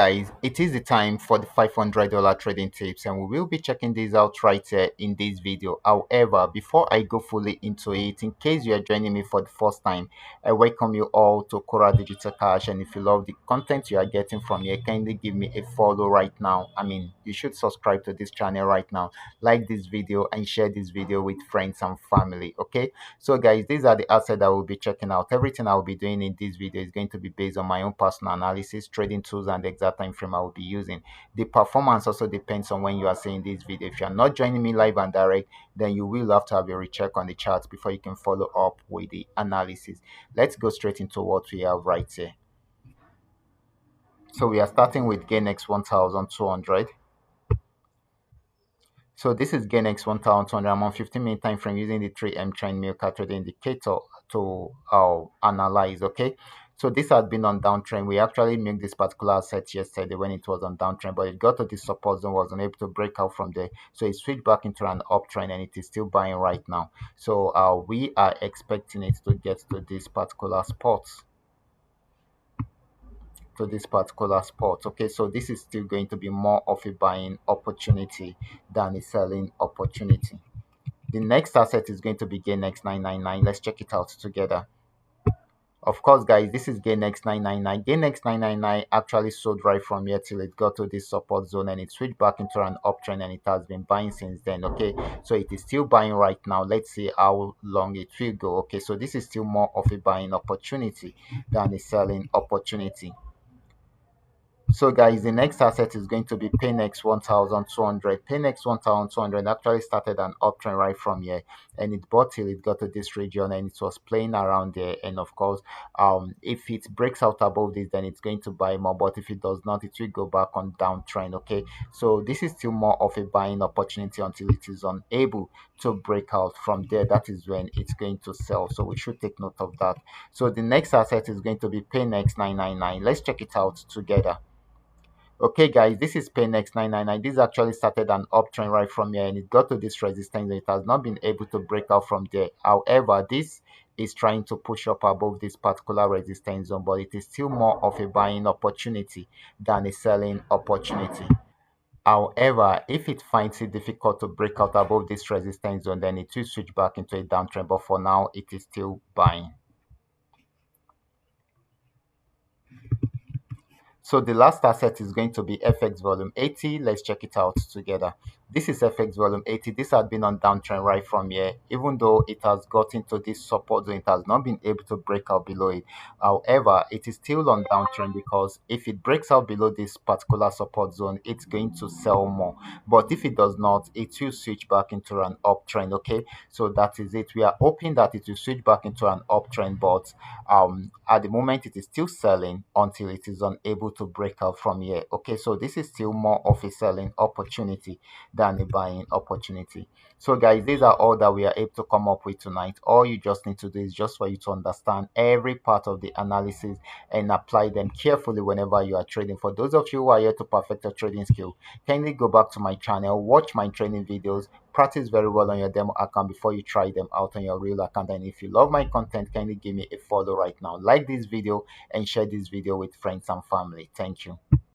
guys, it is the time for the $500 trading tips, and we will be checking these out right here in this video. However, before I go fully into it, in case you are joining me for the first time, I welcome you all to Qora Digital Cash. And if you love the content you are getting from here, kindly give me a follow right now. You should subscribe to this channel right now, like this video, and share this video with friends and family. Okay, so guys, these are the assets that we'll be checking out. Everything I will be doing in this video is going to be based on my own personal analysis, trading tools, and the exact time frame I will be using. The performance also depends on when you are seeing this video. If you are not joining me live and direct, then you will have to have a recheck on the charts before you can follow up with the analysis. Let's go straight into what we have right here. So we are starting with GainX 1200. So this is GainX 1200. I'm on 15-minute time frame using the 3M trend milk trade indicator to analyze. Okay, so this has been on downtrend. We actually made this particular asset yesterday when it was on downtrend, but it got to this support zone, was unable to break out from there. So it switched back into an uptrend, and it is still buying right now. So we are expecting it to get to this particular spot. Okay, so this is still going to be more of a buying opportunity than a selling opportunity. The next asset is going to be GainX 999. Let's check it out together. Of course, guys, this is GainX 999. GainX 999 actually sold right from here till it got to this support zone, and it switched back into an uptrend, and it has been buying since then. Okay, so it is still buying right now. Let's see how long it will go. Okay, so this is still more of a buying opportunity than a selling opportunity. So guys, the next asset is going to be Paynex 1200. Paynex 1200 actually started an uptrend right from here, and it bought till it got to this region, and it was playing around there. And of course, if it breaks out above this, then it's going to buy more, but if it does not, it will go back on downtrend. Okay, so this is still more of a buying opportunity until it is unable to break out from there. That is when it's going to sell, so we should take note of that. So the next asset is going to be Paynex 999. Let's check it out together. Okay, guys, this is Paynex 999. This actually started an uptrend right from here, and it got to this resistance. It has not been able to break out from there. However, this is trying to push up above this particular resistance zone, but it is still more of a buying opportunity than a selling opportunity. However, if it finds it difficult to break out above this resistance zone, then it will switch back into a downtrend. But for now, it is still buying. So the last asset is going to be FX volume 80. Let's check it out together. This is FX volume 80. This had been on downtrend right from here. Even though it has got into this support zone, it has not been able to break out below it. However, it is still on downtrend, because if it breaks out below this particular support zone, it's going to sell more. But if it does not, it will switch back into an uptrend. Okay, so that is it. We are hoping that it will switch back into an uptrend, but at the moment it is still selling until it is unable to break out from here. Okay, so this is still more of a selling opportunity than a buying opportunity. So guys, these are all that we are able to come up with tonight. All you just need to do is just for you to understand every part of the analysis and apply them carefully whenever you are trading. For those of you who are here to perfect your trading skill, kindly go back to my channel, watch my training videos, practice very well on your demo account before you try them out on your real account. And if you love my content, kindly give me a follow right now, like this video, and share this video with friends and family. Thank you.